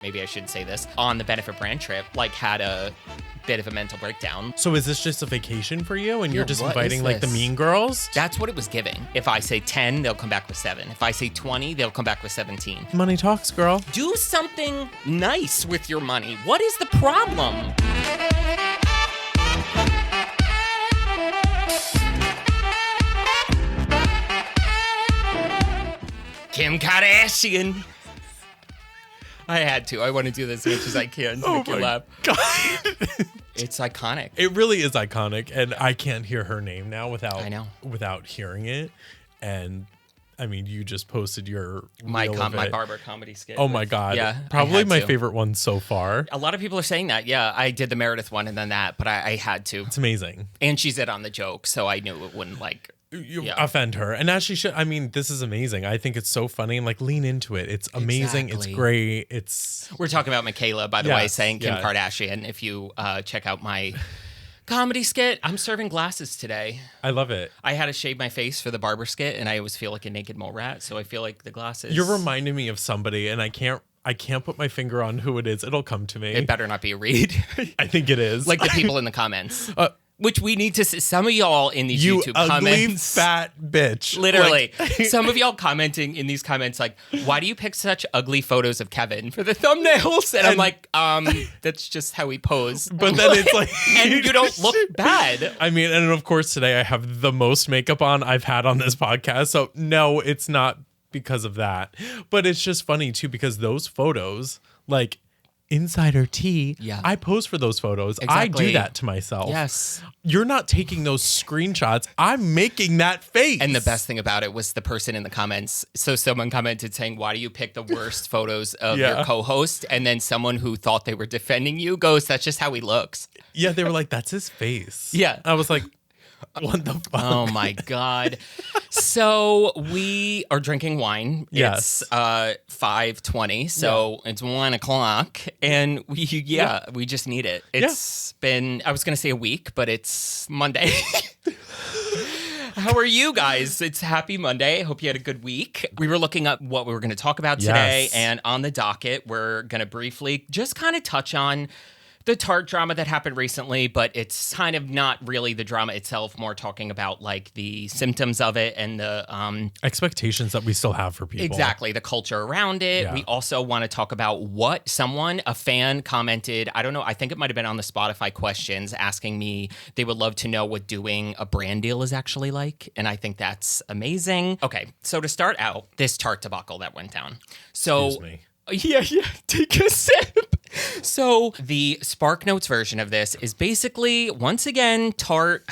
maybe I shouldn't say this, on the benefit brand trip, like had a bit of a mental breakdown. So is this just a vacation for you and you're just what inviting is like the this? mean girls? That's what it was giving. If I say 10, they'll come back with 7. If I say 20, they'll come back with 17. Money talks, girl. Do something nice with your money. What is the problem? Kim Kardashian. I had to. I want to do this as much as I can to make you laugh. God. It's iconic. It really is iconic, and I can't hear her name now without hearing it. And I mean, you just posted your My reel of it. barber comedy skit. Oh my God. Yeah. Probably my favorite one so far. A lot of people are saying that. Yeah, I did the Meredith one and then that, but I had to. It's amazing. And she's in on the joke, so I knew it wouldn't offend her. And as she should. I mean, this is amazing. I think it's so funny and like lean into it. It's amazing. Exactly. It's great. We're talking about Michaela, by the way, saying Kim Kardashian. If you check out my comedy skit, I'm serving glasses today. I love it. I had to shave my face for the barber skit, and I always feel like a naked mole rat, so I feel like the glasses. You're reminding me of somebody, and I can't put my finger on who it is. It'll come to me. It better not be a Reed. I think it is. Like the people in the comments. Which we need to see. Some of y'all in these YouTube ugly, comments. fat bitch. Literally. Some of y'all commenting in these comments like, why do you pick such ugly photos of Kevin for the thumbnails? And I'm like, that's just how we pose. But then it's like... and you don't look bad. I mean, and of course today I have the most makeup on I've had on this podcast. So no, it's not because of that. But it's just funny too, because those photos, like... Insider tea. Yeah. I pose for those photos. Exactly. I do that to myself. Yes. You're not taking those screenshots. I'm making that face. And the best thing about it was the person in the comments. So someone commented saying, why do you pick the worst photos of your co-host? And then someone who thought they were defending you goes, that's just how he looks. Yeah, they were like, that's his face. Yeah. I was like, what the fuck? Oh my God. So we are drinking wine. Yes. It's 5:20, so it's 1 o'clock. And we just need it. It's been, I was going to say a week, but it's Monday. How are you guys? It's happy Monday. I hope you had a good week. We were looking up what we were going to talk about today. Yes. And on the docket, we're going to briefly just kind of touch on the Tarte drama that happened recently, but it's kind of not really the drama itself, more talking about like the symptoms of it and the expectations that we still have for people. Exactly, the culture around it. Yeah. We also want to talk about what a fan commented, I don't know, I think it might have been on the Spotify questions, asking me they would love to know what doing a brand deal is actually like, and I think that's amazing. Okay, so to start out, this Tarte debacle that went down. So, Excuse me. Yeah, take a sip. So the Spark Notes version of this is basically, once again, Tarte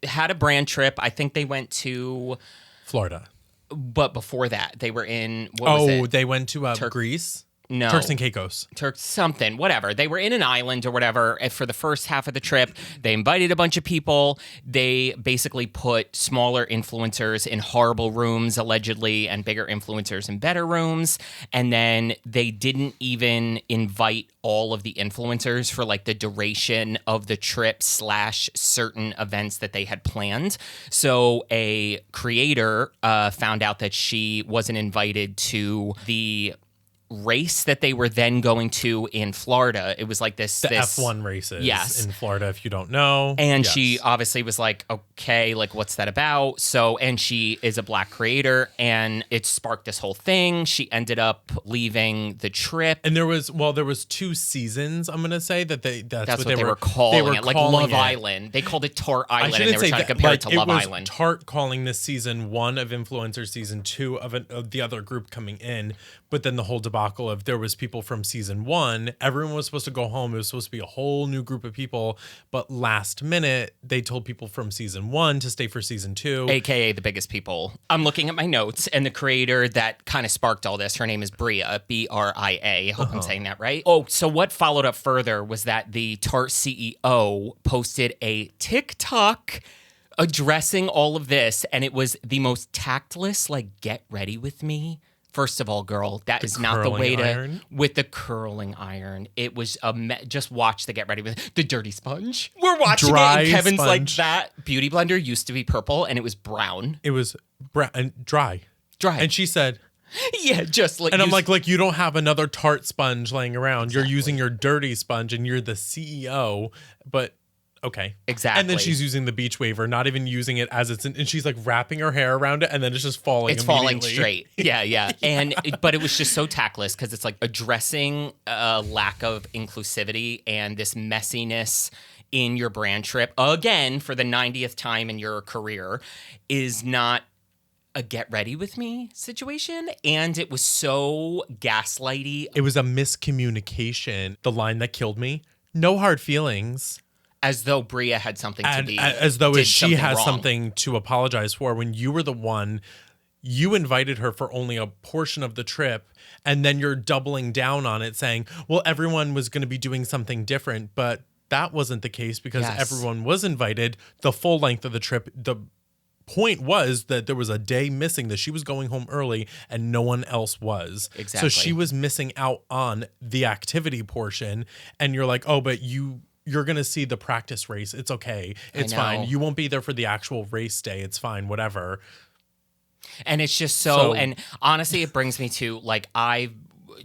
had a brand trip. I think they went to Florida. But before that, they were in, what was it? They went to Greece? No. Turks and Caicos. Something, whatever. They were in an island or whatever for the first half of the trip. They invited a bunch of people. They basically put smaller influencers in horrible rooms, allegedly, and bigger influencers in better rooms. And then they didn't even invite all of the influencers for like the duration of the trip / certain events that they had planned. So a creator found out that she wasn't invited to the race that they were then going to in Florida. It was like this F1 races in Florida, if you don't know. And she obviously was like, okay, like what's that about? So, and she is a Black creator, and it sparked this whole thing. She ended up leaving the trip. And there was 2 seasons, I'm going to say, that's what they were calling it. Like Love it. Island. They called it Tarte Island, and they were trying to compare it to Love Island. Tarte calling this season 1 of Influencer, season 2 of the other group coming in. But then the whole debacle of there was people from season 1. Everyone was supposed to go home. It was supposed to be a whole new group of people. But last minute, they told people from season 1 to stay for season 2. AKA the biggest people. I'm looking at my notes, and the creator that kind of sparked all this, her name is Bria, Bria. I hope I'm saying that right. Oh, so what followed up further was that the Tarte CEO posted a TikTok addressing all of this, and it was the most tactless, like, get ready with me. First of all, girl, that is not the way to, with the curling iron. It was just watch the get ready with the dirty sponge. We're watching it, and Kevin's sponge. like, that beauty blender used to be purple, and it was brown. It was brown and dry. Dry. And she said, Yeah, just like And I'm like, you don't have another Tarte sponge laying around. You're using your dirty sponge and you're the CEO. But okay. Exactly. And then she's using the beach waver, not even using it as and she's like wrapping her hair around it, and then it's just falling. It's falling straight. Yeah. But it was just so tactless because it's like addressing a lack of inclusivity and this messiness in your brand trip, again, for the 90th time in your career, is not a get ready with me situation. And it was so gaslighty. It was a miscommunication. The line that killed me, no hard feelings. As though Bria had something to be. As though she has wrong. something to apologize for, when you were the one, you invited her for only a portion of the trip, and then you're doubling down on it saying, well, everyone was going to be doing something different, but that wasn't the case because everyone was invited the full length of the trip. The point was that there was a day missing, that she was going home early and no one else was. Exactly. So she was missing out on the activity portion, and you're like, oh, but you're going to see the practice race. It's okay. It's fine. You won't be there for the actual race day. It's fine. Whatever. And it's just so and honestly, it brings me to, like, I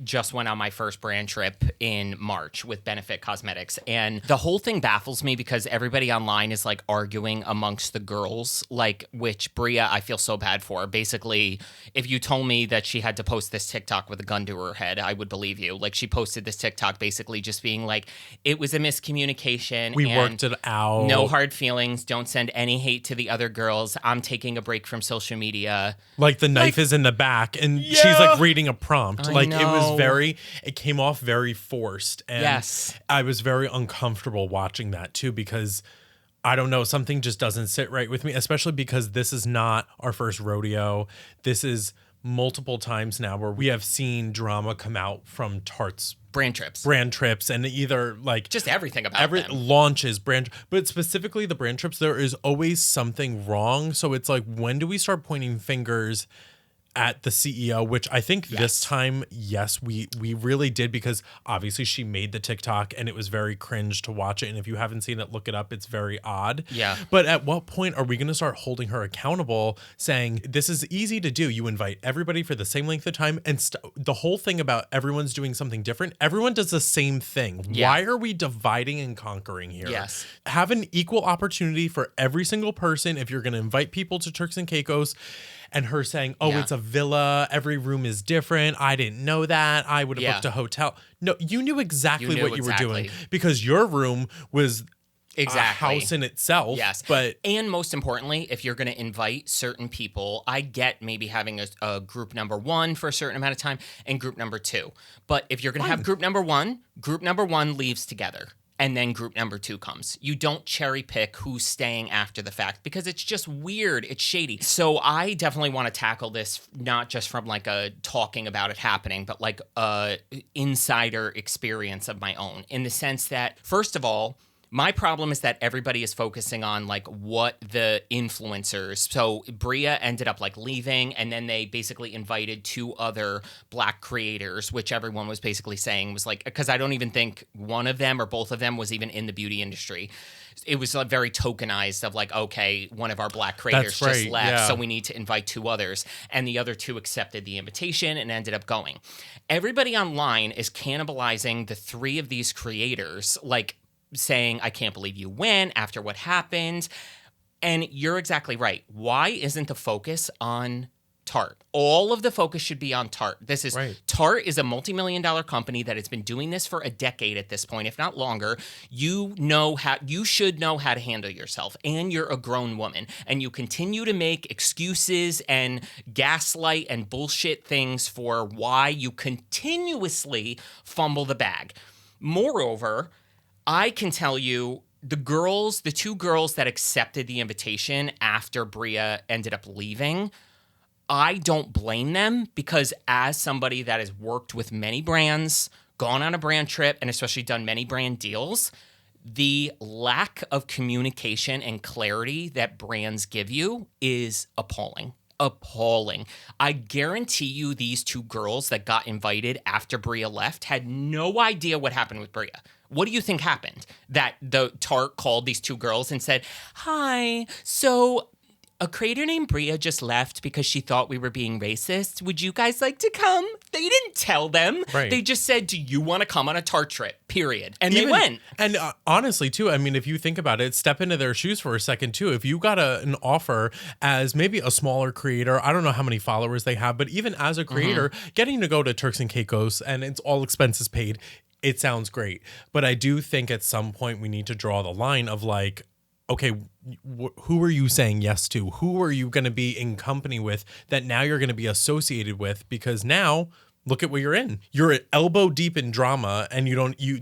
just went on my first brand trip in March with Benefit Cosmetics, and the whole thing baffles me because everybody online is like arguing amongst the girls, like, which Bria I feel so bad for. Basically, if you told me that she had to post this TikTok with a gun to her head, I would believe you. Like, she posted this TikTok basically just being like, it was a miscommunication. We worked it out. No hard feelings. Don't send any hate to the other girls. I'm taking a break from social media. Like, the knife is in the back, and she's like reading a prompt. It came off very forced. And I was very uncomfortable watching that too, because I don't know, something just doesn't sit right with me, especially because this is not our first rodeo. This is multiple times now where we have seen drama come out from Tarte's brand trips, and either like just everything about them. Launches, but specifically the brand trips, there is always something wrong. So it's like, when do we start pointing fingers at the CEO, which I think this time, we really did, because obviously she made the TikTok and it was very cringe to watch it. And if you haven't seen it, look it up. It's very odd. Yeah. But at what point are we going to start holding her accountable, saying this is easy to do? You invite everybody for the same length of time, and the whole thing about everyone's doing something different. Everyone does the same thing. Yeah. Why are we dividing and conquering here? Yes. Have an equal opportunity for every single person. If you're going to invite people to Turks and Caicos, and her saying, it's a villa, every room is different, I didn't know that, I would have booked a hotel. No, you knew exactly what you were doing, because your room was a house in itself. Yes. And most importantly, if you're going to invite certain people, I get maybe having a group number one for a certain amount of time and group number two. But if you're going to have group number one leaves together. And then group number two comes. You don't cherry pick who's staying after the fact, because it's just weird. It's shady. So I definitely want to tackle this, not just from like a talking about it happening, but like a insider experience of my own, in the sense that, first of all, my problem is that everybody is focusing on like what the influencers. So Bria ended up like leaving, and then they basically invited two other Black creators, which everyone was basically saying was like, because I don't even think one of them or both of them was even in the beauty industry. It was like very tokenized of like, okay, one of our Black creators just left, so we need to invite two others. And the other two accepted the invitation and ended up going. Everybody online is cannibalizing the three of these creators, like, saying, I can't believe you went after what happened. And you're exactly right. Why isn't the focus on Tarte? All of the focus should be on Tarte. Tarte is a multi-million-dollar company that has been doing this for a decade at this point, if not longer. You should know how to handle yourself, and you're a grown woman, and you continue to make excuses and gaslight and bullshit things for why you continuously fumble the bag. Moreover, I can tell you, the two girls that accepted the invitation after Bria ended up leaving, I don't blame them, because as somebody that has worked with many brands, gone on a brand trip, and especially done many brand deals, the lack of communication and clarity that brands give you is appalling. I guarantee you these two girls that got invited after Bria left had no idea what happened with Bria. What do you think happened? That the Tarte called these two girls and said, hi, so a creator named Bria just left because she thought we were being racist. Would you guys like to come? They didn't tell them. Right. They just said, do you want to come on a Tarte trip? Period. And they went. And honestly, too, I mean, if you think about it, step into their shoes for a second, too. If you got an offer as maybe a smaller creator, I don't know how many followers they have, but even as a creator, getting to go to Turks and Caicos and it's all expenses paid, it sounds great. But I do think at some point we need to draw the line of like, okay, who are you saying yes to? Who are you going to be in company with that now you're going to be associated with? Because now look at what you're in. You're elbow deep in drama and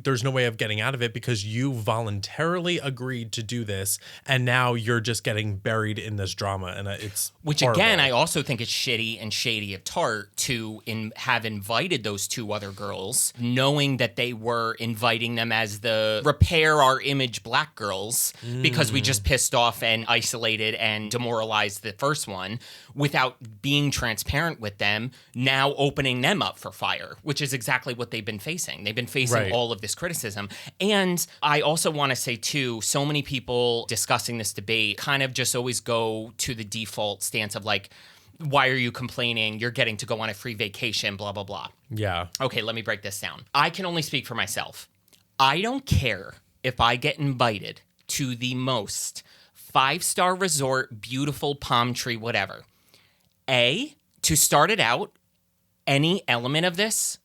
there's no way of getting out of it because you voluntarily agreed to do this. And now you're just getting buried in this drama. And it's Which horrible. again, I also think it's shitty and shady of Tarte to have invited those two other girls, knowing that they were inviting them as the repair our image black girls because we just pissed off and isolated and demoralized the first one without being transparent with them, now opening them up for fire, which is exactly what they've been facing. They've been facing all of this criticism. And I also want to say too, so many people discussing this debate kind of just always go to the default stance of like, why are you complaining? You're getting to go on a free vacation, blah, blah, blah. Yeah. Okay, let me break this down. I can only speak for myself. I don't care if I get invited to the most 5-star resort, beautiful palm tree, whatever. To start it out, any element of this,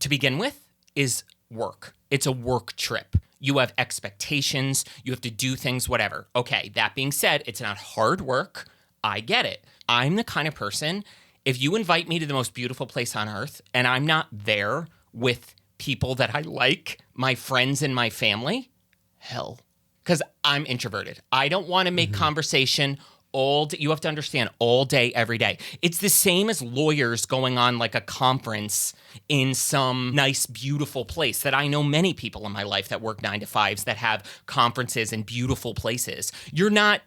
to begin with, is work. It's a work trip. You have expectations. You have to do things, whatever. Okay, that being said, it's not hard work. I get it. I'm the kind of person, if you invite me to the most beautiful place on earth and I'm not there with people that I like, my friends and my family, hell. Because I'm introverted. I don't want to make conversation all day. You have to understand, all day, every day. It's the same as lawyers going on like a conference in some nice, beautiful place that I know many people in my life that work 9 to 5s that have conferences in beautiful places. You're not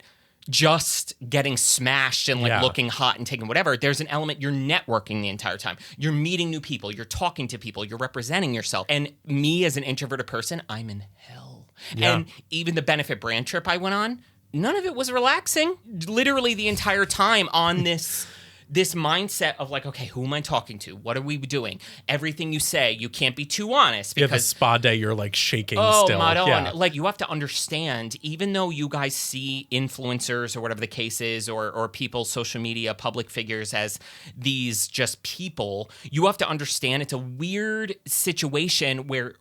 just getting smashed and like looking hot and taking whatever. There's an element, you're networking the entire time. You're meeting new people. You're talking to people. You're representing yourself. And me as an introverted person, I'm in hell. Yeah. And even the benefit brand trip I went on, none of it was relaxing. Literally the entire time on this mindset of like, okay, who am I talking to? What are we doing? Everything you say, you can't be too honest because the spa day you're like shaking still. Yeah. Like you have to understand, even though you guys see influencers or whatever the case is, or people, social media, public figures as these just people, you have to understand it's a weird situation where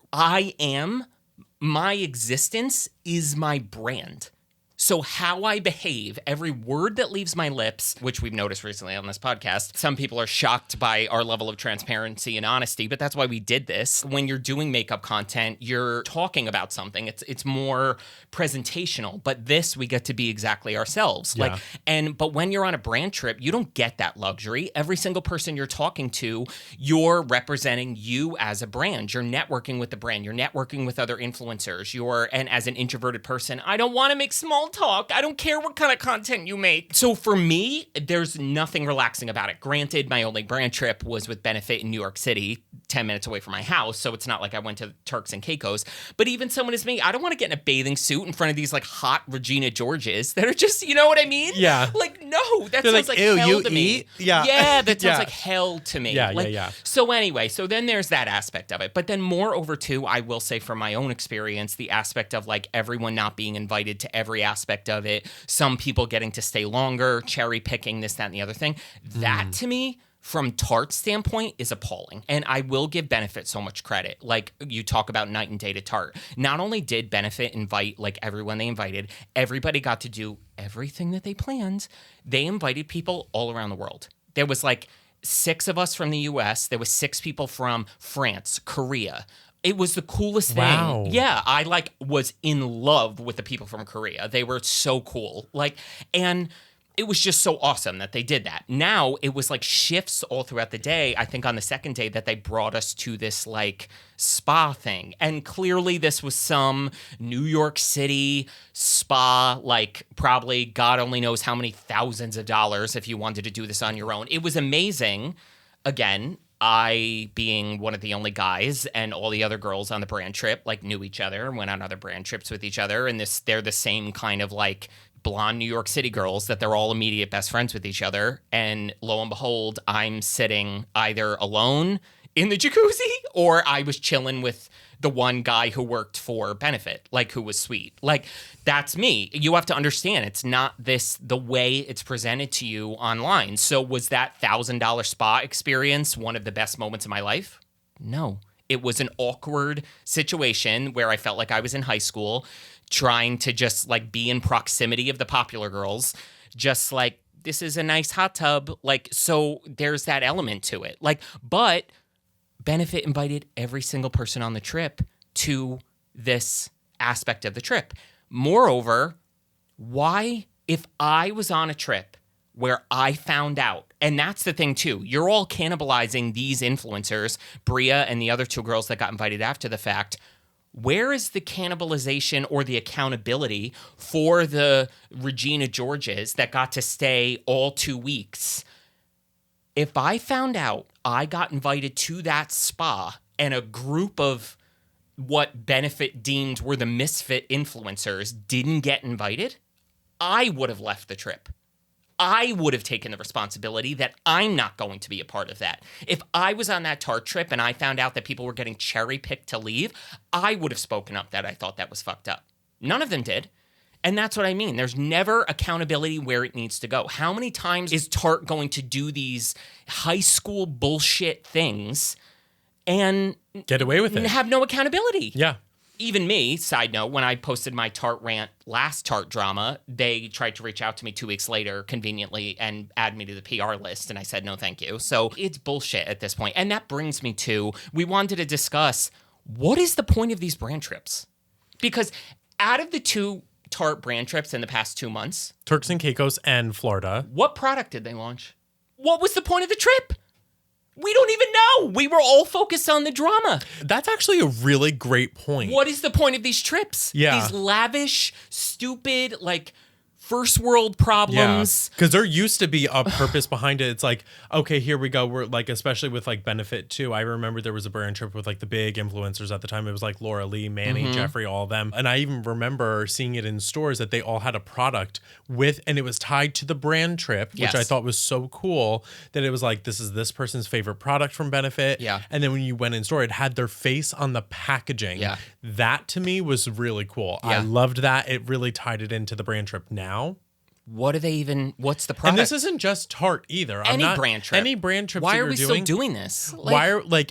my existence is my brand. So how I behave, every word that leaves my lips, which we've noticed recently on this podcast, some people are shocked by our level of transparency and honesty, but that's why we did this. When you're doing makeup content, you're talking about something. It's more presentational, but this we get to be exactly ourselves. Yeah. But when you're on a brand trip, you don't get that luxury. Every single person you're talking to, you're representing you as a brand. You're networking with the brand. You're networking with other influencers. And as an introverted person, I don't want to make small talk. I don't care what kind of content you make. So for me, there's nothing relaxing about it. Granted, my only brand trip was with Benefit in New York City, 10 minutes away from my house. So it's not like I went to Turks and Caicos. But even someone as me, I don't want to get in a bathing suit in front of these like hot Regina Georges that are just, you know what I mean? Yeah. Like, no, that They're sounds like ew, hell you to eat? me. Yeah. Yeah, that sounds like hell to me. Yeah. So anyway, so then there's that aspect of it. But then moreover too, I will say from my own experience, the aspect of like everyone not being invited to every aspect of it, some people getting to stay longer, cherry picking this, that, and the other thing. That to me, from Tarte's standpoint, is appalling. And I will give Benefit so much credit. Like you talk about night and day to Tarte. Not only did Benefit invite like everyone they invited, everybody got to do everything that they planned. They invited people all around the world. There was like 6 of us from the US. There was 6 people from France, Korea. It was the coolest thing. Wow. Yeah, I like was in love with the people from Korea. They were so cool. And it was just so awesome that they did that. Now it was like shifts all throughout the day. I think on the second day that they brought us to this like spa thing. And clearly this was some New York City spa, like probably God only knows how many thousands of dollars if you wanted to do this on your own. It was amazing. Again, I, being one of the only guys, and all the other girls on the brand trip, like knew each other, went on other brand trips with each other, and they're the same kind of like blonde New York City girls that they're all immediate best friends with each other. And lo and behold, I'm sitting either alone in the jacuzzi or I was chilling with the one guy who worked for Benefit, like who was sweet. Like, that's me. You have to understand, it's not the way it's presented to you online. So was that $1,000 spa experience one of the best moments of my life? No. It was an awkward situation where I felt like I was in high school trying to just like be in proximity of the popular girls, just like, this is a nice hot tub. Like, so there's that element to it. Like, but Benefit invited every single person on the trip to this aspect of the trip. Moreover, why, if I was on a trip where I found out, and that's the thing too, you're all cannibalizing these influencers, Bria and the other two girls that got invited after the fact. Where is the cannibalization or the accountability for the Regina Georges that got to stay all 2 weeks? If I found out I got invited to that spa and a group of what Benefit deemed were the misfit influencers didn't get invited, I would have left the trip. I would have taken the responsibility that I'm not going to be a part of that. If I was on that Tarte trip and I found out that people were getting cherry-picked to leave, I would have spoken up that I thought that was fucked up. None of them did. And that's what I mean. There's never accountability where it needs to go. How many times is Tarte going to do these high school bullshit things and get away with it? Have no accountability. Yeah. Even me, side note, when I posted my Tarte rant last Tarte drama, they tried to reach out to me 2 weeks later, conveniently, and add me to the PR list. And I said, no, thank you. So it's bullshit at this point. And that brings me to, we wanted to discuss, what is the point of these brand trips? Because out of the 2 Tarte brand trips in the past 2 months, Turks and Caicos and Florida, what product did they launch? What was the point of the trip? We don't even know. We were all focused on the drama. That's actually a really great point. What is the point of these trips? Yeah. These lavish, stupid, like, first world problems. Because there used to be a purpose behind it. It's like, okay, here we go. We're like, especially with like Benefit too. I remember there was a brand trip with like the big influencers at the time. It was like Laura Lee, Manny, Jeffrey, all of them. And I even remember seeing it in stores that they all had a product with, and it was tied to the brand trip, which I thought was so cool that it was like, this is this person's favorite product from Benefit. Yeah. And then when you went in store, it had their face on the packaging. Yeah. That to me was really cool. Yeah. I loved that. It really tied it into the brand trip now. What are they even, what's the product? And this isn't just Tarte either. Brand trip. Any brand trip Why that are we you're doing, still doing this?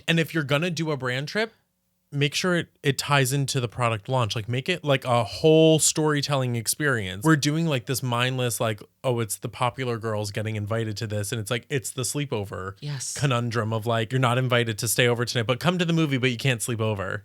and if you're going to do a brand trip, make sure it ties into the product launch. Like, make it like a whole storytelling experience. We're doing like this mindless, like, oh, it's the popular girls getting invited to this. And it's like, it's the sleepover conundrum of like, you're not invited to stay over tonight, but come to the movie, but you can't sleep over.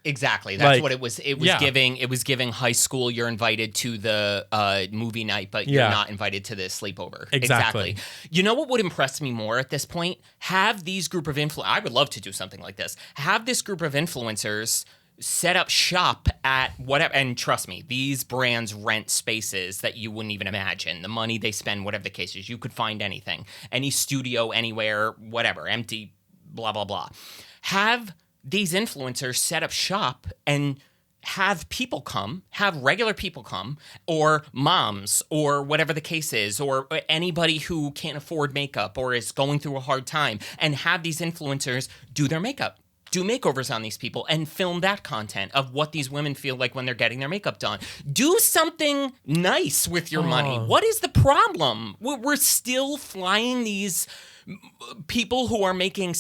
Exactly. That's like, what it was. It was giving high school, you're invited to the movie night, but you're not invited to the sleepover. Exactly. You know what would impress me more at this point? Have these group of I would love to do something like this. Have this group of influencers set up shop at whatever, and trust me, these brands rent spaces that you wouldn't even imagine. The money they spend, whatever the case is, you could find anything. Any studio, anywhere, whatever, empty, blah, blah, blah. Have these influencers set up shop and have people come, have regular people come, or moms, or whatever the case is, or anybody who can't afford makeup or is going through a hard time, and have these influencers do their makeup, do makeovers on these people, and film that content of what these women feel like when they're getting their makeup done. Do something nice with your money. What is the problem? We're still flying these people who are making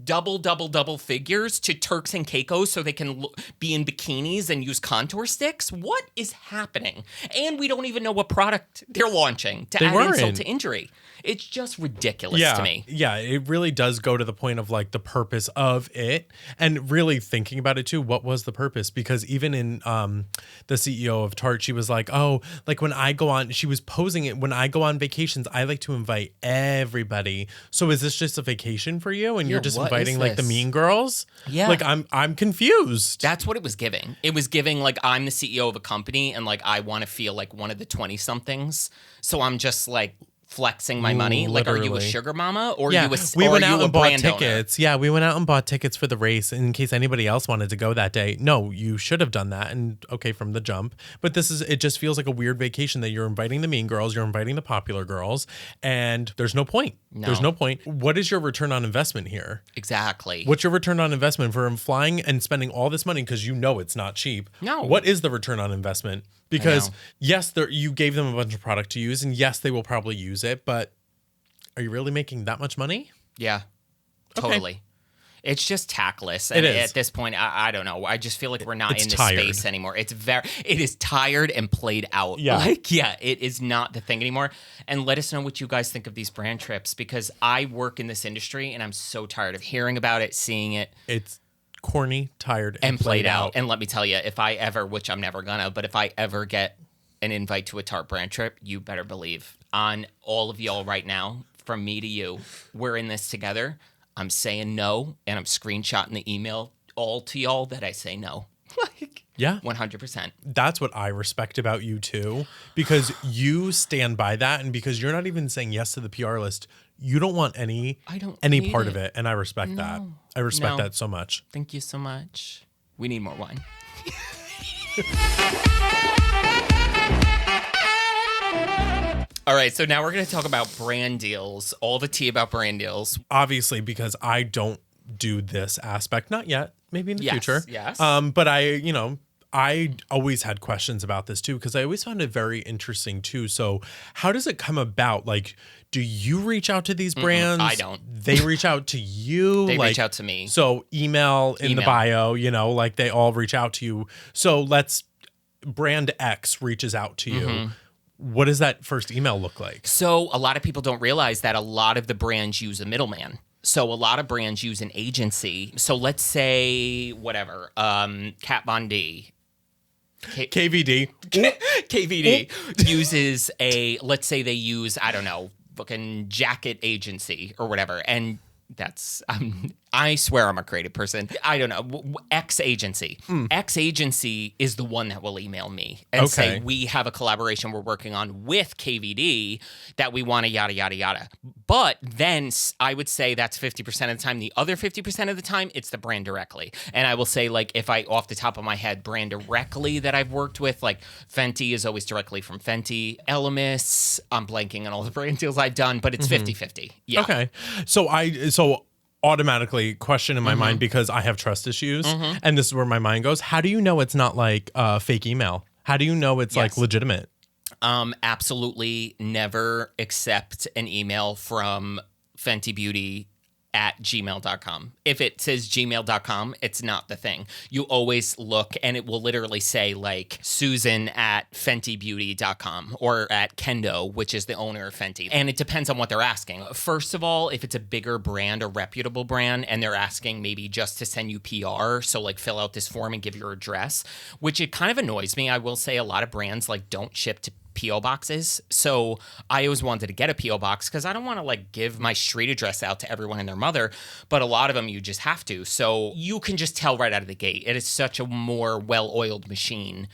double figures to Turks and Caicos so they can be in bikinis and use contour sticks? What is happening? And we don't even know what product they're launching to add insult to injury. It's just ridiculous to me. Yeah, it really does go to the point of like the purpose of it, and really thinking about it too. What was the purpose? Because even in the CEO of Tarte, she was like, oh, like when I go on, she was posing it, when I go on vacations, I like to invite everybody. So is this just a vacation for you? And you're just inviting like the mean girls? Yeah. Like I'm confused. That's what it was giving. It was giving like, I'm the CEO of a company and like I want to feel like one of the 20 somethings. So I'm just like flexing my money? Like, are you a Literally. sugar mama or Yeah, you a, we or went are you out a and bought brand owner? tickets. Yeah, we went out and bought tickets for the race in case anybody else wanted to go that day. No, you should have done that. And okay, from the jump. But it just feels like a weird vacation that you're inviting the mean girls, you're inviting the popular girls, and there's no point. No. There's no point. What is your return on investment here? Exactly. What's your return on investment for flying and spending all this money because you know it's not cheap? No. What is the return on investment? Because know. yes, you gave them a bunch of product to use, and yes, they will probably use it, but are you really making that much money? Yeah, Okay. totally. It's just tactless. And It is. at this point, I don't know. I just feel like we're not It's in this tired. space anymore. It is tired and played out. Yeah. Like, yeah, it is not the thing anymore. And let us know what you guys think of these brand trips, because I work in this industry and I'm so tired of hearing about it, seeing it. It's corny, tired, And played out. And let me tell you, if I ever, which I'm never gonna, but if I ever get an invite to a Tarte brand trip, you better believe on all of y'all right now, from me to you, we're in this together. I'm saying no, and I'm screenshotting the email all to y'all that I say no. Like, Yeah. 100%. That's what I respect about you too, because you stand by that, and because you're not even saying yes to the PR list, you don't want any need part of it. it, and I respect that. I respect that so much. Thank you so much. We need more wine. All right, so now we're going to talk about brand deals, all the tea about brand deals. Obviously, because I don't do this aspect, not yet, maybe in the Yes, future. yes. But I always had questions about this too, because I always found it very interesting too. So how does it come about? Like, do you reach out to these brands? I don't. They reach out to you? They like, reach out to me. So email in the bio, like they all reach out to you. So brand X reaches out to you. What does that first email look like? So a lot of people don't realize that a lot of the brands use a middleman. So a lot of brands use an agency. So let's say whatever, Kat Von D. KVD. KVD uses let's say they use, I don't know, fucking jacket agency or whatever. And that's, I swear I'm a creative person. I don't know. X agency. X agency is the one that will email me and say, we have a collaboration we're working on with KVD that we want to yada, yada, yada. But then I would say that's 50% of the time. The other 50% of the time, it's the brand directly. And I will say, like, if I, off the top of my head, brand directly that I've worked with, like Fenty is always directly from Fenty. Elemis, I'm blanking on all the brand deals I've done, but it's 50-50. Yeah. Okay. So automatically question in my mind, because I have trust issues, and this is where my mind goes. How do you know it's not like fake email? How do you know it's like legitimate? Absolutely never accept an email from Fenty Beauty at gmail.com. If it says gmail.com, it's not the thing. You always look and it will literally say like Susan at fentybeauty.com or at Kendo, which is the owner of Fenty. And it depends on what they're asking. First of all, if it's a bigger brand, a reputable brand, and they're asking maybe just to send you PR, so like fill out this form and give your address, which it kind of annoys me. I will say a lot of brands like don't ship to P.O. boxes. So I always wanted to get a P.O. box because I don't want to like give my street address out to everyone and their mother, but a lot of them you just have to. So you can just tell right out of the gate. It is such a more well-oiled machine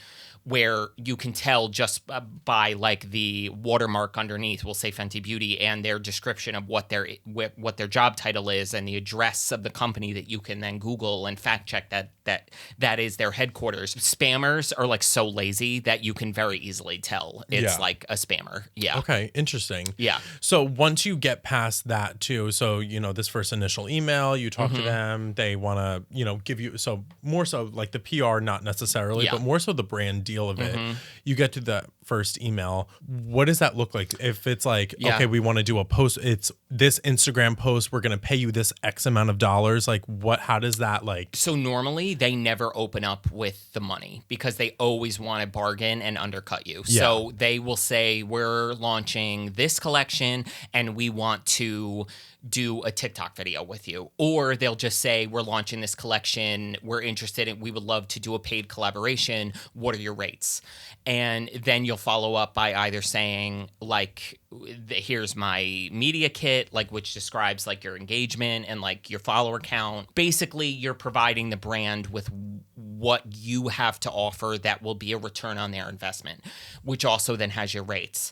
where you can tell just by like the watermark underneath will say Fenty Beauty and their description of what their job title is and the address of the company that you can then Google and fact check that is their headquarters. Spammers are like so lazy that you can very easily tell it's like a spammer. Yeah. Okay, interesting. Yeah. So once you get past that too, so this first initial email, you talk to them, they want to, give you, so more so like the PR, not necessarily, but more so the brand deal of it. You get to the first email. What does that look like? If it's like, okay, we want to do a post, it's this Instagram post, we're going to pay you this X amount of dollars. Like how does that like? So normally they never open up with the money because they always want to bargain and undercut you. Yeah. So they will say, we're launching this collection and we want to do a TikTok video with you. Or they'll just say, we're launching this collection. We're interested in, we would love to do a paid collaboration. What are your rates? And then you'll follow up by either saying like, here's my media kit, like which describes like your engagement and like your follower count. Basically, you're providing the brand with what you have to offer that will be a return on their investment, which also then has your rates.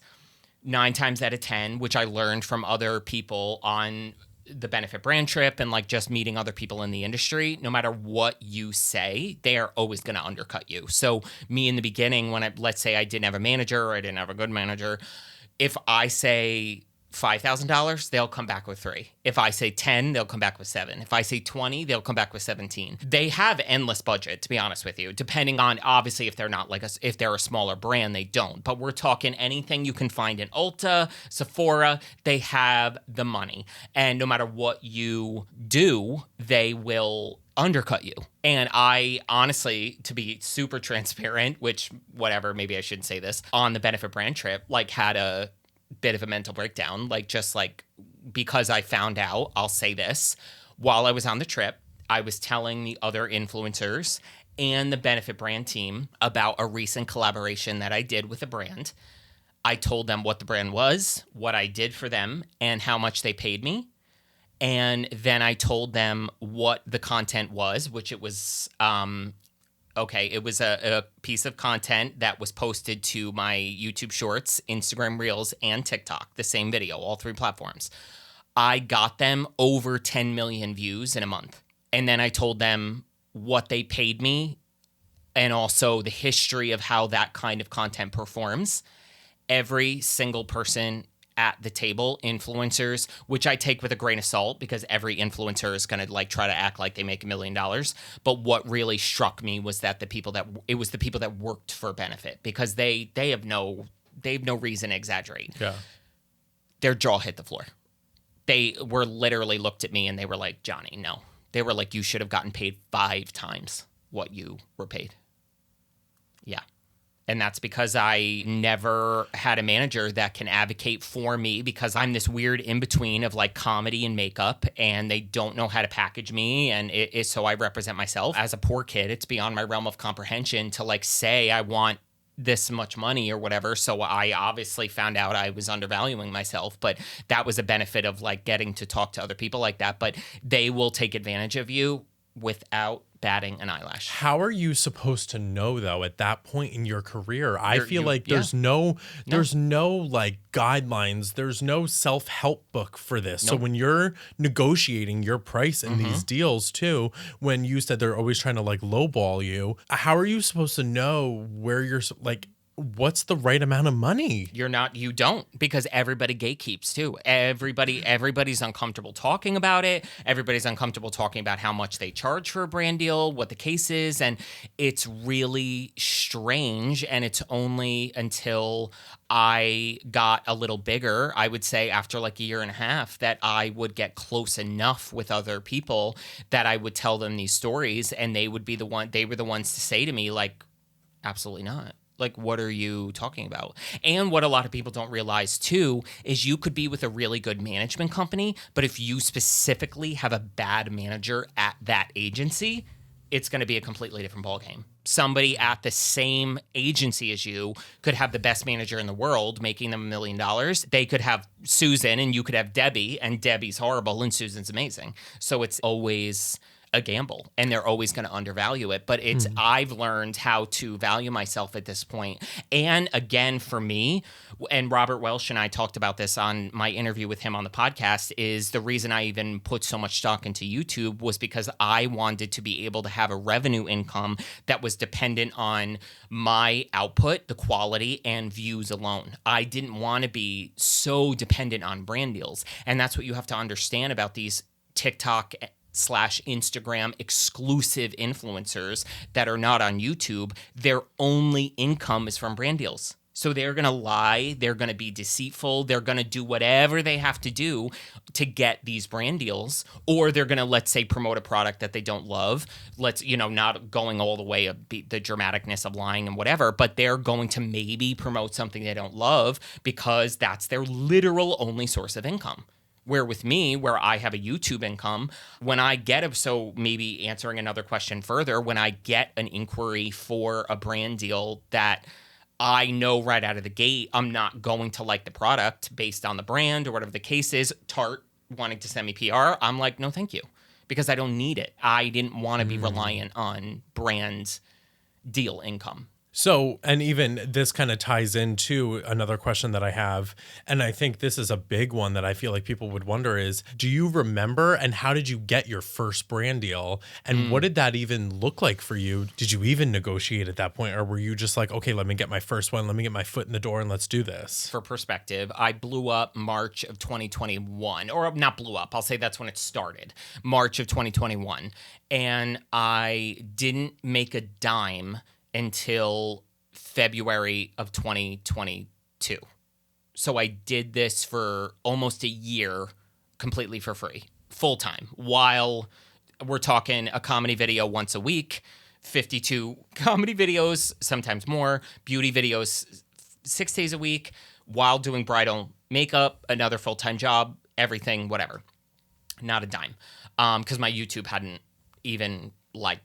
9 times out of 10, which I learned from other people on the Benefit brand trip and like just meeting other people in the industry, no matter what you say, they are always going to undercut you. So me in the beginning, when let's say I didn't have a manager or I didn't have a good manager, if I say $5,000, they'll come back with 3. If I say 10, they'll come back with 7. If I say 20, they'll come back with 17. They have endless budget, to be honest with you, depending on, obviously, if they're not like if they're a smaller brand, they don't. But we're talking anything you can find in Ulta, Sephora, they have the money. And no matter what you do, they will undercut you. And I honestly, to be super transparent, which whatever, maybe I shouldn't say this, on the Benefit brand trip, like had a bit of a mental breakdown, like just like because I found out, I'll say this, while I was on the trip, I was telling the other influencers and the Benefit brand team about a recent collaboration that I did with a brand. I told them what the brand was, what I did for them, and how much they paid me. And then I told them what the content was, which it was it was a piece of content that was posted to my YouTube Shorts, Instagram Reels, and TikTok, the same video, all 3 platforms. I got them over 10 million views in a month. And then I told them what they paid me and also the history of how that kind of content performs. Every single person at the table, influencers, which I take with a grain of salt because every influencer is going to like try to act like they make $1 million. But what really struck me was that it was the people that worked for Benefit, because they have no reason to exaggerate. Yeah. Their jaw hit the floor. They were literally looked at me and they were like, Johnny, no. They were like, you should have gotten paid 5 times what you were paid. Yeah. And that's because I never had a manager that can advocate for me, because I'm this weird in-between of like comedy and makeup, and they don't know how to package me. And so I represent myself as a poor kid. It's beyond my realm of comprehension to like say I want this much money or whatever. So I obviously found out I was undervaluing myself, but that was a benefit of like getting to talk to other people like that. But they will take advantage of you without batting an eyelash. How are you supposed to know though at that point in your career? I feel like there's no like guidelines, there's no self-help book for this. Nope. So when you're negotiating your price in these deals too, when you said they're always trying to like lowball you, how are you supposed to know where you're like what's the right amount of money? You don't, because everybody gatekeeps too. Everybody's uncomfortable talking about it. Everybody's uncomfortable talking about how much they charge for a brand deal, what the case is. And it's really strange. And it's only until I got a little bigger, I would say after like a year and a half, that I would get close enough with other people that I would tell them these stories, and they were the ones to say to me like, absolutely not. Like, what are you talking about? And what a lot of people don't realize, too, is you could be with a really good management company, but if you specifically have a bad manager at that agency, it's going to be a completely different ballgame. Somebody at the same agency as you could have the best manager in the world, making them $1 million. They could have Susan and you could have Debbie, and Debbie's horrible and Susan's amazing. So it's always a gamble, and they're always going to undervalue it. But I've learned how to value myself at this point. And again, for me, and Robert Welsh and I talked about this on my interview with him on the podcast, is the reason I even put so much stock into YouTube was because I wanted to be able to have a revenue income that was dependent on my output, the quality, and views alone. I didn't want to be so dependent on brand deals. And that's what you have to understand about these TikTok / Instagram exclusive influencers that are not on YouTube. Their only income is from brand deals. So they're going to lie, they're going to be deceitful, they're going to do whatever they have to do to get these brand deals, or they're going to, let's say, promote a product that they don't love. Not going all the way of the dramaticness of lying and whatever, but they're going to maybe promote something they don't love because that's their literal only source of income. Where with me, where I have a YouTube income, when I get so maybe answering another question further, when I get an inquiry for a brand deal that I know right out of the gate, I'm not going to like the product based on the brand or whatever the case is, Tarte wanting to send me PR, I'm like, no, thank you, because I don't need it. I didn't want to be reliant on brand deal income. So, and even this kind of ties into another question that I have. And I think this is a big one that I feel like people would wonder is, do you remember and how did you get your first brand deal? And what did that even look like for you? Did you even negotiate at that point? Or were you just like, okay, let me get my first one. Let me get my foot in the door and let's do this? For perspective, I blew up March of 2021, or not blew up. I'll say that's when it started, March of 2021. And I didn't make a dime until February of 2022. So I did this for almost a year completely for free, full time, while we're talking a comedy video once a week, 52 comedy videos, sometimes more, beauty videos 6 days a week, while doing bridal makeup, another full-time job, everything, whatever. Not a dime. Because my YouTube hadn't even like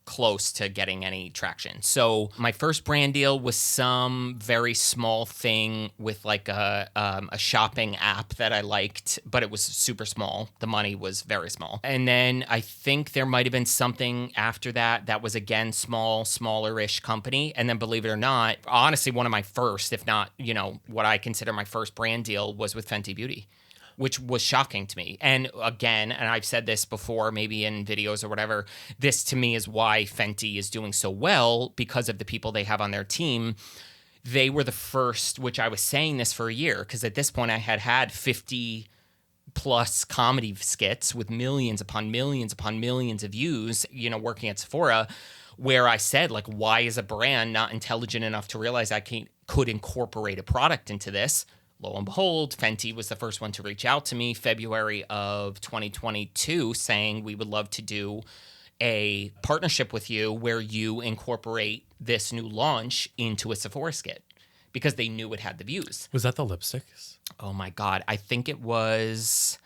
close to getting any traction. So my first brand deal was some very small thing with like a shopping app that I liked, but it was super small. The money was very small. And then I think there might have been something after that that was again smaller-ish company. And then believe it or not, honestly, one of my first, if not, what I consider my first brand deal was with Fenty Beauty, which was shocking to me. And again, and I've said this before, maybe in videos or whatever, this to me is why Fenty is doing so well, because of the people they have on their team. They were the first, which I was saying this for a year, because at this point I had 50 plus comedy skits with millions upon millions upon millions of views, working at Sephora, where I said, like, why is a brand not intelligent enough to realize I could incorporate a product into this? Lo and behold, Fenty was the first one to reach out to me February of 2022 saying we would love to do a partnership with you where you incorporate this new launch into a Sephora skit because they knew it had the views. Was that the lipsticks? Oh my God. I think it was,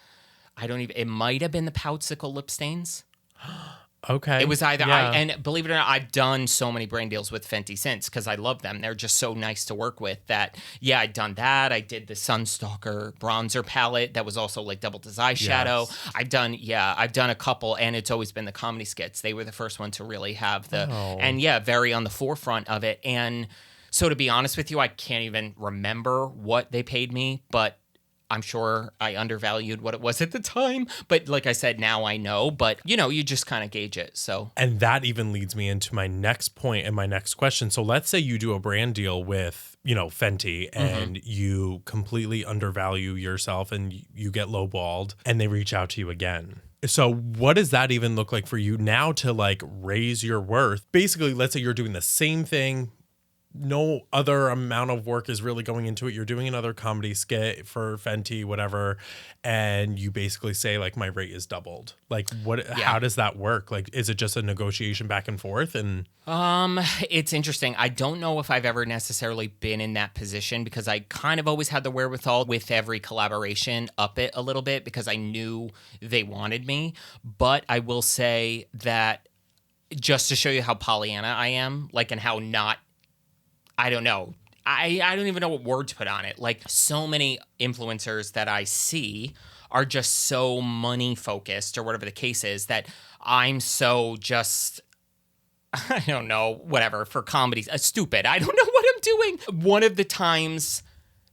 it might have been the Poutsicle lip stains. Okay. It was either, yeah. and believe it or not, I've done so many brand deals with Fenty since because I love them. They're just so nice to work with that, yeah, I'd done that. I did the Sunstalker bronzer palette that was also like double his eyeshadow. Yes. I've done a couple, and it's always been the comedy skits. They were the first one to really have and yeah, very on the forefront of it. And so to be honest with you, I can't even remember what they paid me, but I'm sure I undervalued what it was at the time, but like I said, now I know, but you just kind of gauge it. So, and that even leads me into my next point and my next question. So let's say you do a brand deal with, Fenty and you completely undervalue yourself and you get lowballed and they reach out to you again. So what does that even look like for you now to like raise your worth? Basically, let's say you're doing the same thing. No other amount of work is really going into it. You're doing another comedy skit for Fenty, whatever, and you basically say like my rate is doubled. Like how does that work? Like, is it just a negotiation back and forth? And it's interesting. I don't know if I've ever necessarily been in that position because I kind of always had the wherewithal with every collaboration up it a little bit because I knew they wanted me. But I will say that just to show you how Pollyanna I am, like, and how not, I don't know. I don't even know what word to put on it. Like, so many influencers that I see are just so money focused or whatever the case is that I'm so just, I don't know, whatever, for comedy, stupid. I don't know what I'm doing. One of the times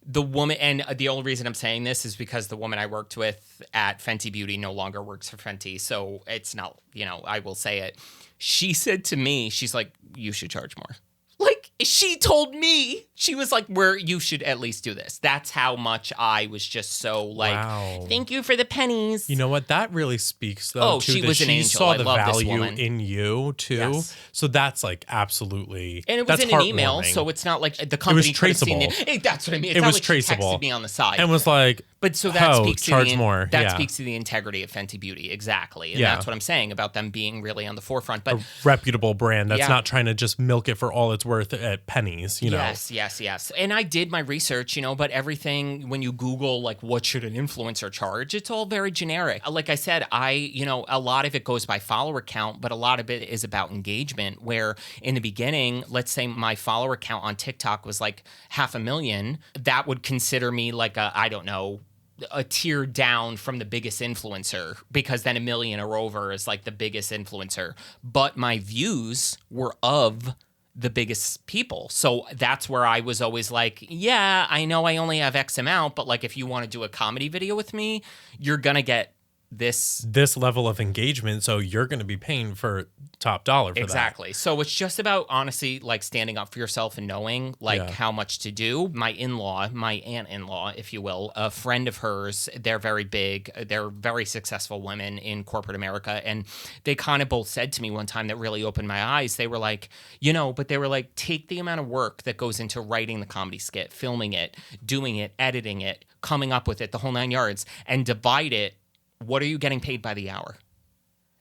the woman, and the only reason I'm saying this is because the woman I worked with at Fenty Beauty no longer works for Fenty. So it's not, I will say it. She said to me, she's like, you should charge more. Like, she told me, she was like, you should at least do this. That's how much I was just so like, wow. Thank you for the pennies. You know what? That really speaks though. Oh, she was an angel. Saw I the love this value woman. in you too. Yes. So that's like absolutely. And it was in an email, so it's not like the company was traceable. That's what I mean. It's It not was like traceable. She texted me on the side and was like, but so that speaks to charge more. That speaks to the integrity of Fenty Beauty, exactly. And that's what I'm saying about them being really on the forefront. But a reputable brand that's not trying to just milk it for all it's worth at pennies. Yes. And I did my research, but everything, when you Google, like, what should an influencer charge, it's all very generic. Like I said, a lot of it goes by follower count, but a lot of it is about engagement, where in the beginning, let's say my follower count on TikTok was like 500,000, that would consider me like a tier down from the biggest influencer, because then 1 million or over is like the biggest influencer. But my views were of the biggest people. So that's where I was always like, yeah, I know I only have X amount, but like if you want to do a comedy video with me, you're going to get this level of engagement, so you're going to be paying for top dollar for exactly. So it's just about honestly like standing up for yourself and knowing like how much to do. My aunt-in-law, if you will, a friend of hers, they're very big. They're very successful women in corporate America. And they kind of both said to me one time that really opened my eyes. They were like, but they were like, take the amount of work that goes into writing the comedy skit, filming it, doing it, editing it, coming up with it, the whole 9 yards, and divide it. What are you getting paid by the hour?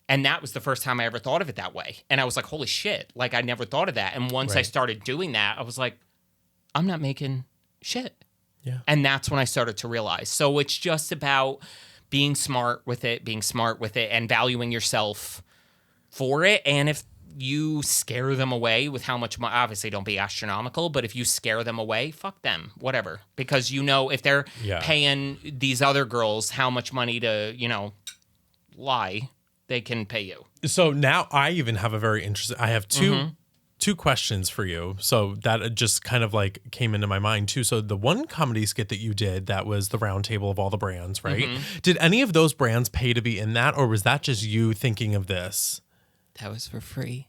And that was the first time I ever thought of it that way. And I was like, holy shit. Like, I never thought of that. And once I started doing that, I was like, I'm not making shit. Yeah. And that's when I started to realize. So it's just about being smart with it, and valuing yourself for it. And if you scare them away with how much money, obviously don't be astronomical, but if you scare them away, fuck them, whatever. Because if they're paying these other girls how much money to, lie, they can pay you. So now I even have I have two questions for you. So that just kind of like came into my mind too. So the one comedy skit that you did, that was the round table of all the brands, right? Did any of those brands pay to be in that, or was that just you thinking of this? That was for free.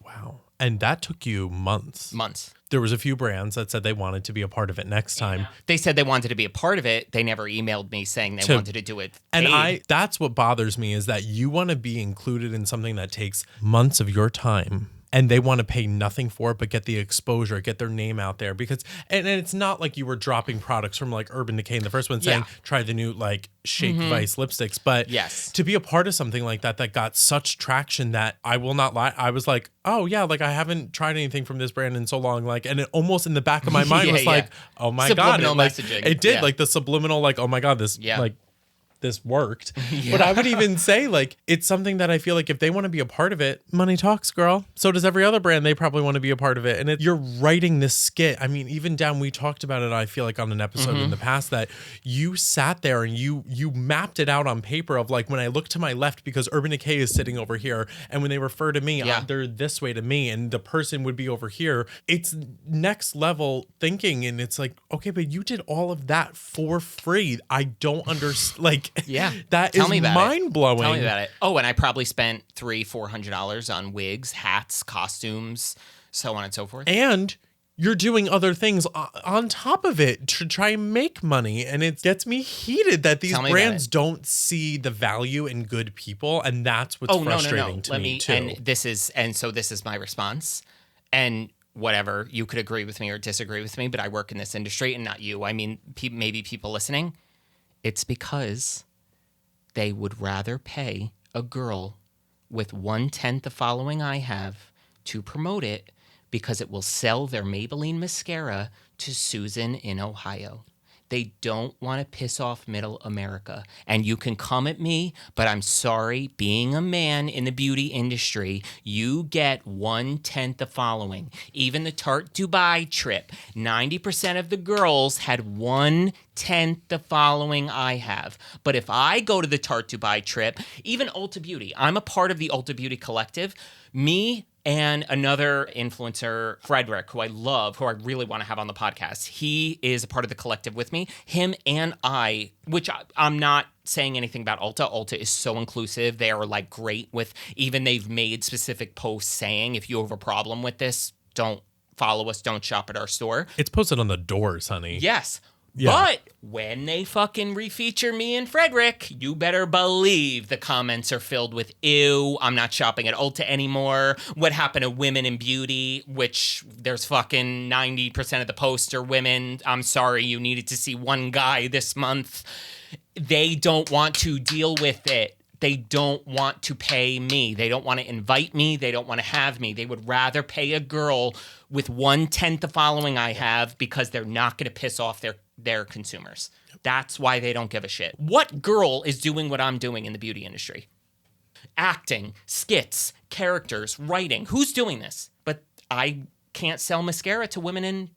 Wow. And that took you months. There was a few brands that said they wanted to be a part of it next time. They said they wanted to be a part of it. They never emailed me saying they wanted to do it paid. And that's what bothers me, is that you want to be included in something that takes months of your time. And they want to pay nothing for it, but get the exposure, get their name out there. Because, and it's not like you were dropping products from like Urban Decay in the first one saying, try the new like Shake Vice lipsticks. But to be a part of something like that got such traction that I will not lie, I was like, oh yeah, like I haven't tried anything from this brand in so long. Like, and it almost in the back of my mind was like, oh my God. It did like the subliminal, like, oh my God, this like, this worked. But I would even say like it's something that I feel like if they want to be a part of it, money talks, girl. So does every other brand. They probably want to be a part of it. And you're writing this skit. I mean, even down, we talked about it, I feel like on an episode in the past, that you sat there and you mapped it out on paper of like, when I look to my left, because Urban Decay is sitting over here, and when they refer to me, they're this way to me, and the person would be over here. It's next level thinking. And it's like, okay, but you did all of that for free. I don't understand. Like, that is mind blowing. Tell me about it. Oh, and I probably spent $300-$400 on wigs, hats, costumes, so on and so forth. And you're doing other things on top of it to try and make money. And it gets me heated that these brands don't see the value in good people. And that's what's frustrating to me too. And this is my response. And whatever, you could agree with me or disagree with me, but I work in this industry, and not you. I mean, maybe people listening. It's because they would rather pay a girl with 1/10 the following I have to promote it, because it will sell their Maybelline mascara to Susan in Ohio. They don't want to piss off middle America. And you can come at me, but I'm sorry, being a man in the beauty industry, you get 1/10 the following. Even the Tarte Dubai trip, 90% of the girls had 1/10 the following I have. But if I go to the Tarte Dubai trip, even Ulta Beauty, I'm a part of the Ulta Beauty collective, me and another influencer, Frederick, who I love, who I really want to have on the podcast. He is a part of the collective with me. Him and I, which I'm not saying anything about Ulta. Ulta is so inclusive. They are like great with, even they've made specific posts saying, if you have a problem with this, don't follow us, don't shop at our store. It's posted on the doors, honey. Yes. Yeah. But when they fucking refeature me and Frederick, you better believe the comments are filled with, ew, I'm not shopping at Ulta anymore. What happened to women in beauty? Which there's fucking 90% of the posts are women. I'm sorry, you needed to see one guy this month. They don't want to deal with it. They don't want to pay me. They don't want to invite me. They don't want to have me. They would rather pay a girl with 1/10 the following I have, because they're not going to piss off their consumers. That's why they don't give a shit. What girl is doing what I'm doing in the beauty industry? Acting, skits, characters, writing. Who's doing this? But I can't sell mascara to women in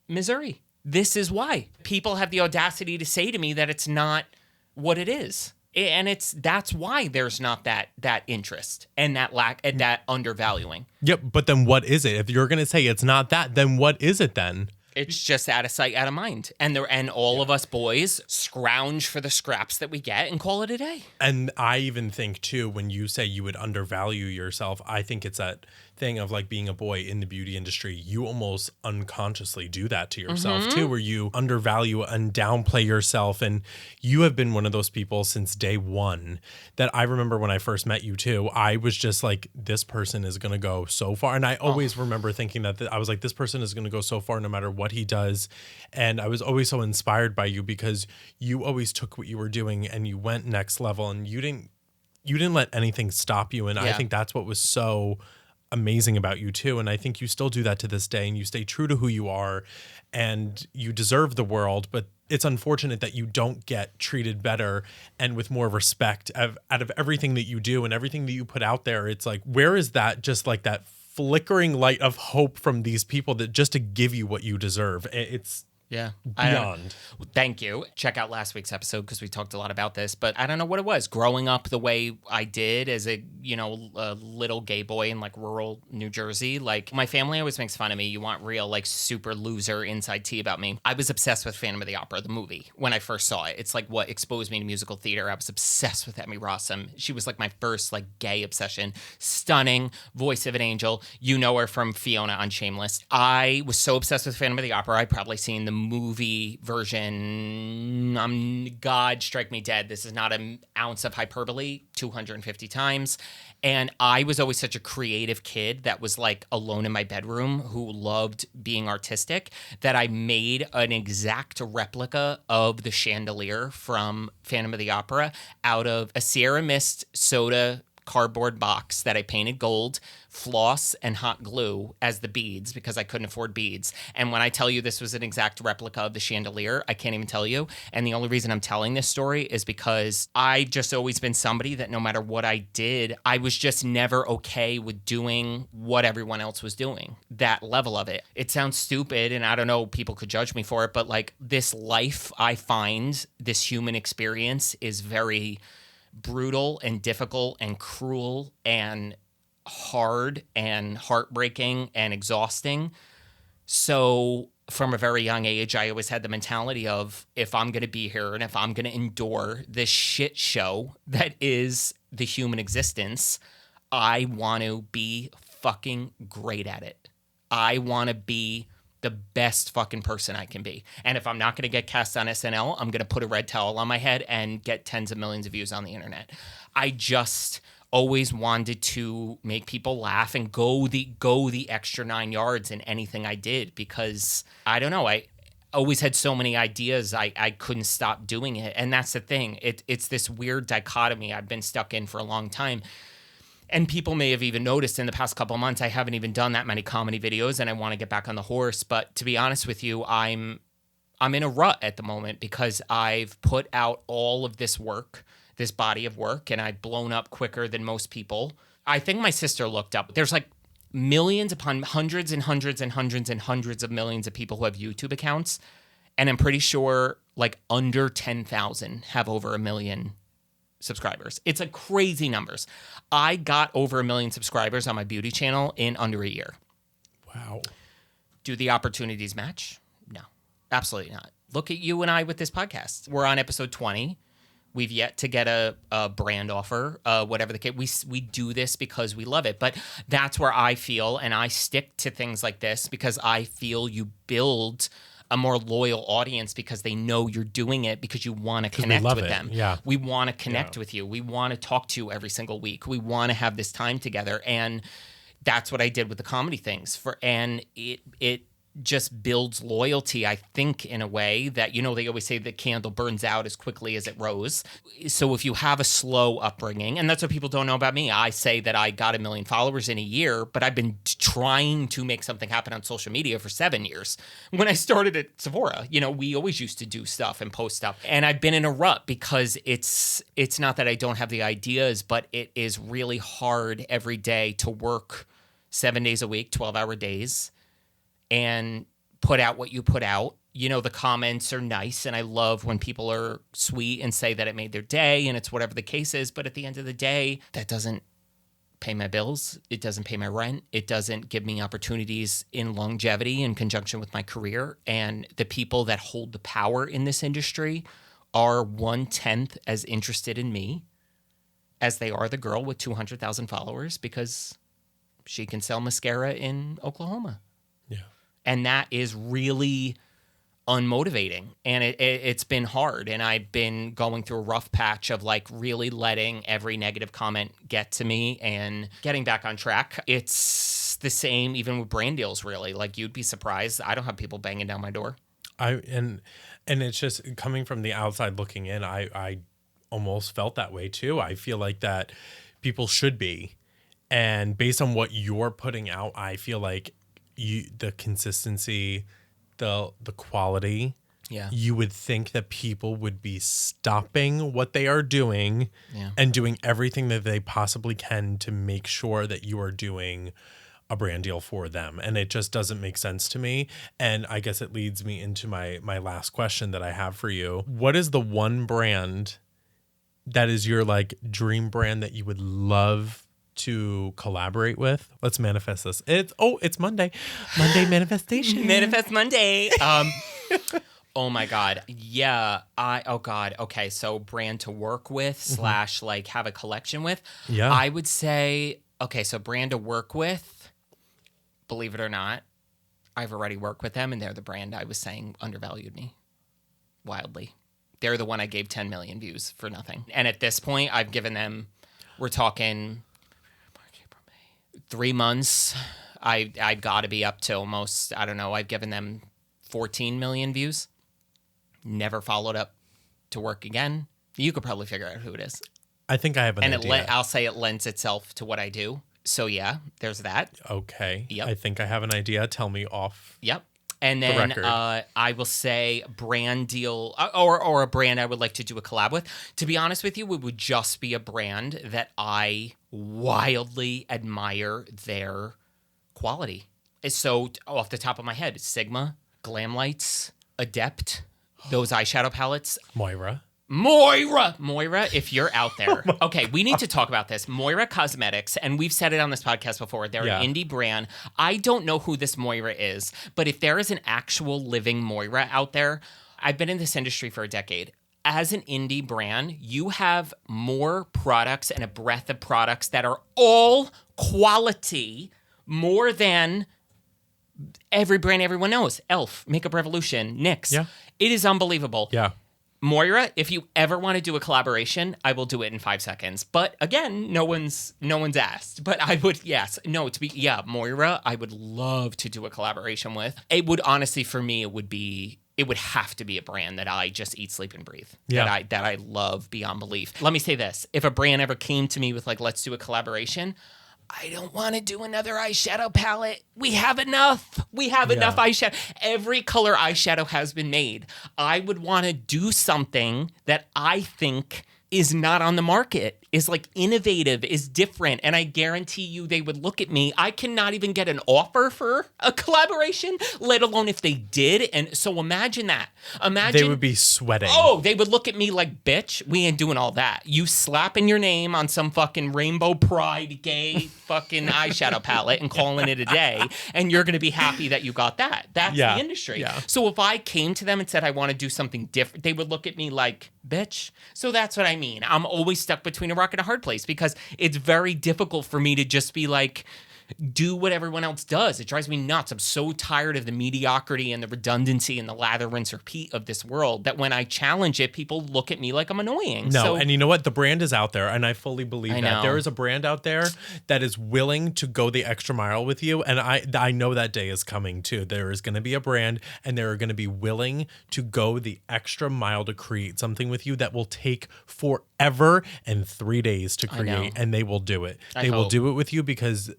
Missouri. This is why. People have the audacity to say to me that it's not what it is. And that's why there's not that interest and that lack and that undervaluing. Yep, but then what is it? If you're going to say it's not that, then what is it then? It's just out of sight, out of mind. And all of us boys scrounge for the scraps that we get and call it a day. And I even think, too, when you say you would undervalue yourself, I think it's that thing of like being a boy in the beauty industry. You almost unconsciously do that to yourself, too, where you undervalue and downplay yourself. And you have been one of those people since day one that I remember when I first met you, too. I was just like, this person is going to go so far. And I always remember thinking that I was like, this person is going to go so far no matter what he does. And I was always so inspired by you because you always took what you were doing and you went next level, and you didn't let anything stop you. And I think that's what was so amazing about you too. And I think you still do that to this day, and you stay true to who you are, and you deserve the world. But it's unfortunate that you don't get treated better and with more respect out of everything that you do and everything that you put out there. It's like, where is that, just like that flickering light of hope from these people that just to give you what you deserve? It's beyond. Thank you. Check out last week's episode because we talked a lot about this, but I don't know what it was. Growing up the way I did as a little gay boy in like rural New Jersey, like my family always makes fun of me. You want real like super loser inside tea about me. I was obsessed with Phantom of the Opera, the movie, when I first saw it. It's like what exposed me to musical theater. I was obsessed with Emmy Rossum. She was like my first like gay obsession. Stunning, voice of an angel. You know her from Fiona on Shameless. I was so obsessed with Phantom of the Opera. I'd probably seen the movie version, God strike me dead, this is not an ounce of hyperbole, 250 times. And I was always such a creative kid that was like alone in my bedroom who loved being artistic that I made an exact replica of the chandelier from Phantom of the Opera out of a Sierra Mist soda cardboard box that I painted gold, floss, and hot glue as the beads because I couldn't afford beads. And when I tell you this was an exact replica of the chandelier, I can't even tell you. And the only reason I'm telling this story is because I just always been somebody that no matter what I did, I was just never okay with doing what everyone else was doing, that level of it. It sounds stupid, and I don't know, people could judge me for it, but like this life, I find this human experience is very brutal and difficult and cruel and hard and heartbreaking and exhausting. So from a very young age, I always had the mentality of if I'm going to be here and if I'm going to endure this shit show that is the human existence, I want to be fucking great at it. I want to be the best fucking person I can be. And if I'm not going to get cast on SNL, I'm going to put a red towel on my head and get tens of millions of views on the internet. I just always wanted to make people laugh and go the extra 9 yards in anything I did because, I don't know, I always had so many ideas, I couldn't stop doing it. And that's the thing. It's this weird dichotomy I've been stuck in for a long time. And people may have even noticed in the past couple of months, I haven't even done that many comedy videos and I want to get back on the horse. But to be honest with you, I'm in a rut at the moment because I've put out all of this work, this body of work, and I've blown up quicker than most people. I think my sister looked up. There's like millions upon hundreds and hundreds and hundreds and hundreds of millions of people who have YouTube accounts. And I'm pretty sure like under 10,000 have over 1 million subscribers. It's a crazy numbers. I got over 1 million subscribers on my beauty channel in under a year. Wow. Do the opportunities match? No, absolutely not. Look at you and I with this podcast. We're on episode 20. We've yet to get a brand offer, whatever the case. We do this because we love it. But that's where I feel, and I stick to things like this because I feel you build a more loyal audience because they know you're doing it because you want to connect with them. Yeah. We want to connect with you. We want to talk to you every single week. We want to have this time together. And that's what I did with the comedy things. And it just builds loyalty, I think, in a way that, they always say the candle burns out as quickly as it rose. So if you have a slow upbringing, and that's what people don't know about me, I say that I got 1 million followers in a year, but I've been trying to make something happen on social media for 7 years. When I started at Sephora, we always used to do stuff and post stuff. And I've been in a rut because it's not that I don't have the ideas, but it is really hard every day to work 7 days a week, 12-hour days, and put out what you put out the comments are nice, and I love when people are sweet and say that it made their day, and it's whatever the case is. But at the end of the day, that doesn't pay my bills. It doesn't pay my rent. It doesn't give me opportunities in longevity in conjunction with my career. And the people that hold the power in this industry are 1/10 as interested in me as they are the girl with 200,000 followers because she can sell mascara in Oklahoma. Yeah. And that is really unmotivating. And it's been hard. And I've been going through a rough patch of like really letting every negative comment get to me and getting back on track. It's the same even with brand deals, really. Like, you'd be surprised. I don't have people banging down my door. And it's just coming from the outside looking in, I almost felt that way too. I feel like that people should be. And based on what you're putting out, I feel like the consistency, the quality, you would think that people would be stopping what they are doing and doing everything that they possibly can to make sure that you are doing a brand deal for them. And it just doesn't make sense to me. And I guess it leads me into my last question that I have for you. What is the one brand that is your like dream brand that you would love to collaborate with? Let's manifest this. It's Monday manifestation. Manifest Monday. Oh my God. Yeah. Okay. So brand to work with / like have a collection with. Yeah. I would say, okay, so brand to work with, believe it or not, I've already worked with them, and they're the brand I was saying undervalued me wildly. They're the one I gave 10 million views for nothing. And at this point, I've given them, we're talking 3 months. I've got to be up to almost, I don't know, I've given them 14 million views. Never followed up to work again. You could probably figure out who it is. I think I have an idea. I'll say it lends itself to what I do. So yeah, there's that. Okay. Yep. I think I have an idea. Tell me off. Yep. And then I will say brand deal or a brand I would like to do a collab with. To be honest with you, it would just be a brand that I wildly admire their quality. So off the top of my head, Sigma, Glam Lights, Adept, those eyeshadow palettes. Moira, if you're out there. Okay, we need to talk about this. Moira Cosmetics, and we've said it on this podcast before. They're an indie brand. I don't know who this Moira is, but if there is an actual living Moira out there, I've been in this industry for a decade. As an indie brand, you have more products and a breadth of products that are all quality, more than every brand everyone knows. Elf, Makeup Revolution, NYX. Yeah. It is unbelievable. Yeah. Moira, if you ever want to do a collaboration, I will do it in 5 seconds. But again, no one's asked. But I would, Moira, I would love to do a collaboration with. It would honestly, for me, it would have to be a brand that I just eat, sleep, and breathe. Yeah. That I love beyond belief. Let me say this. If a brand ever came to me with like, let's do a collaboration, I don't want to do another eyeshadow palette. We have enough. Enough eyeshadow. Every color eyeshadow has been made. I would want to do something that I think is not on the market, is like innovative, is different. And I guarantee you they would look at me. I cannot even get an offer for a collaboration, let alone if they did. And so imagine that. They would be sweating. Oh, they would look at me like, bitch, we ain't doing all that. You slapping your name on some fucking rainbow pride gay fucking eyeshadow palette and calling it a day. And you're going to be happy that you got that. That's the industry. Yeah. So if I came to them and said, I want to do something different, they would look at me like, bitch. So that's what I mean. I'm always stuck between a rock and a hard place because it's very difficult for me to just be like, do what everyone else does. It drives me nuts. I'm so tired of the mediocrity and the redundancy and the lather, rinse, repeat of this world that when I challenge it, people look at me like I'm annoying. And you know what? The brand is out there, and I fully believe that. There is a brand out there that is willing to go the extra mile with you, and I know that day is coming too. There is going to be a brand, and they're going to be willing to go the extra mile to create something with you that will take forever and 3 days to create, and they will do it. They will do it with you because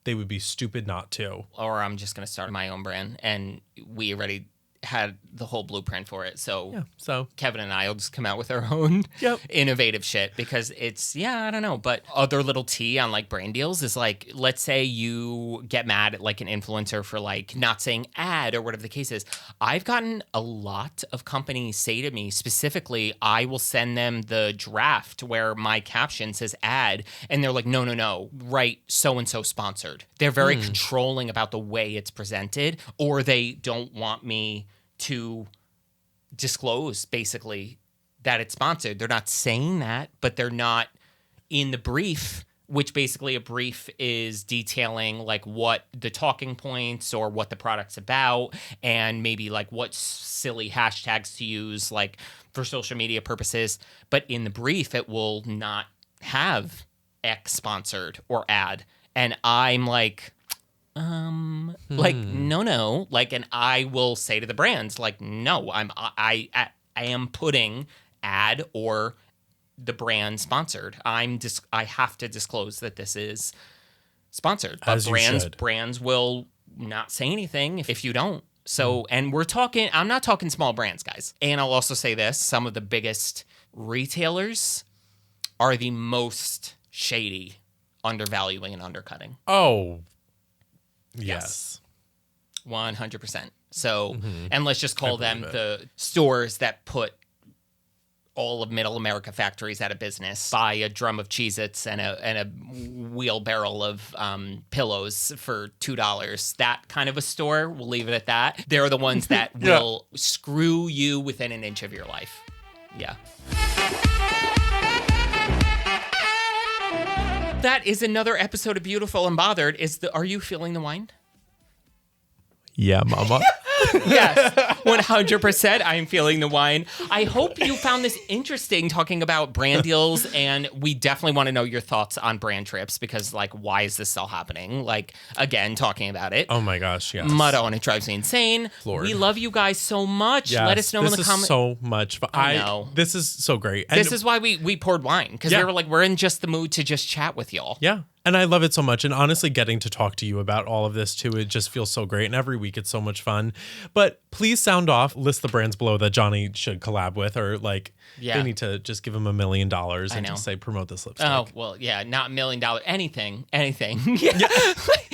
they would be stupid not to. Or I'm just going to start my own brand. And we already had the whole blueprint for it. So, Yeah. So Kevin and I will just come out with our own innovative shit because it's, I don't know. But other little tea on like brand deals is like, let's say you get mad at like an influencer for like not saying ad or whatever the case is. I've gotten a lot of companies say to me specifically, I will send them the draft where my caption says ad. And they're like, no, write so-and-so sponsored. They're very controlling about the way it's presented, or they don't want me to disclose basically that it's sponsored. They're not saying that, but they're not in the brief, which basically a brief is detailing like what the talking points or what the product's about and maybe like what silly hashtags to use like for social media purposes. But in the brief, it will not have X sponsored or ad. And I'm like, like, no, like, and I will say to the brands, like, no, I am putting ad or the brand sponsored. I have to disclose that this is sponsored. But brands will not say anything if you don't. So, and I'm not talking small brands, guys. And I'll also say this, some of the biggest retailers are the most shady, undervaluing and undercutting. Oh, yes. 100%. So, and let's just call them the stores that put all of Middle America factories out of business, buy a drum of Cheez-Its and a wheelbarrow of pillows for $2. That kind of a store, we'll leave it at that. They're the ones that will screw you within an inch of your life. Yeah. That is another episode of Beautiful and Bothered. Are you feeling the wine? Yeah, mama. Yes, 100%. I am feeling the wine. I hope you found this interesting talking about brand deals, and we definitely want to know your thoughts on brand trips because, like, why is this still happening? Like, again, talking about it. Oh my gosh, yes. Muddo, and it drives me insane. Lord. We love you guys so much. Yes, let us know in the comments. This is so much fun. I know. This is so great. And this is why we poured wine because we were like, we're in just the mood to just chat with y'all. Yeah. And I love it so much. And honestly, getting to talk to you about all of this too, it just feels so great. And every week it's so much fun. But please sound off, list the brands below that Johnny should collab with, or like they need to just give him $1 million and just say, promote this lipstick. Oh, well, yeah, not $1 million. Anything. Yeah.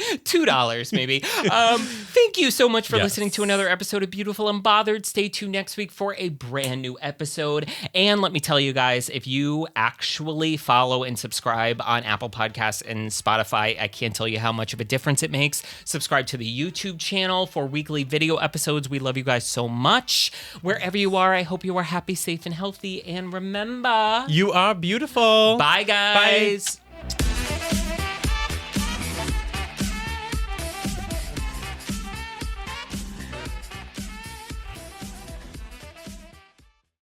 $2 maybe. Thank you so much for listening to another episode of Beautiful and Bothered. Stay tuned next week for a brand new episode. And let me tell you guys, if you actually follow and subscribe on Apple Podcasts and Spotify, I can't tell you how much of a difference it makes. Subscribe to the YouTube channel for weekly video episodes. We love you guys so much. Wherever you are, I hope you are happy, safe, and healthy. And remember, you are beautiful. Bye, guys. Bye.